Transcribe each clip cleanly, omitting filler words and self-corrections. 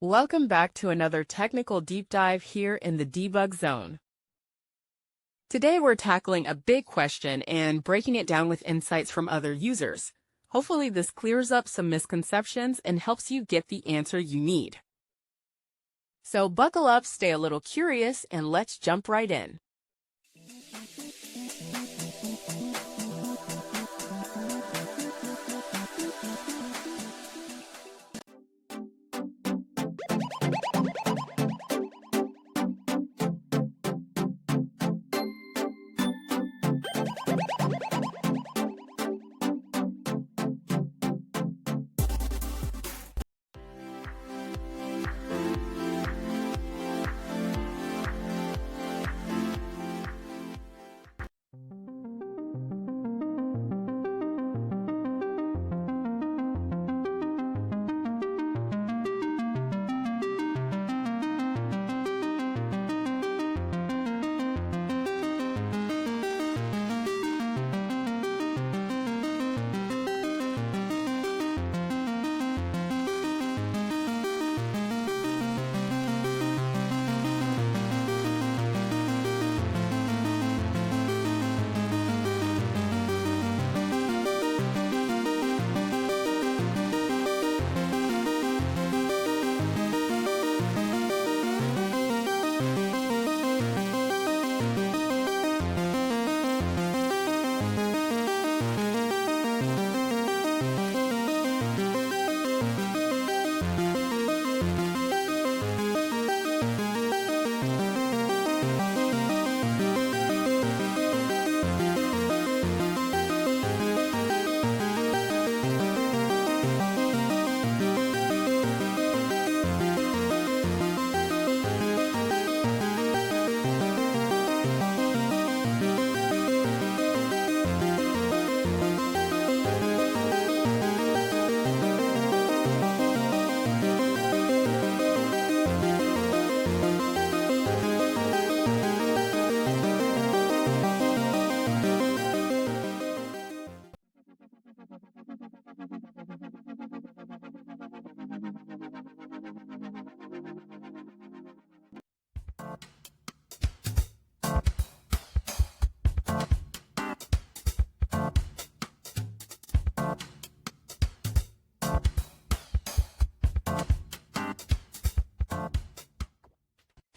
Welcome back to another technical deep dive here in the debug zone. Today we're tackling a big question and breaking it down with insights from other users. Hopefully this clears up some misconceptions and helps you get the answer you need. So buckle up, stay a little curious, and let's jump right in.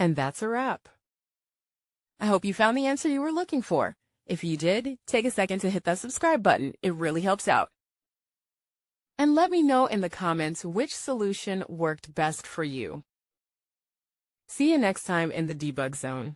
And that's a wrap. I hope you found the answer you were looking for. If you did, take a second to hit that subscribe button. It really helps out. And let me know in the comments which solution worked best for you. See you next time in the debug zone.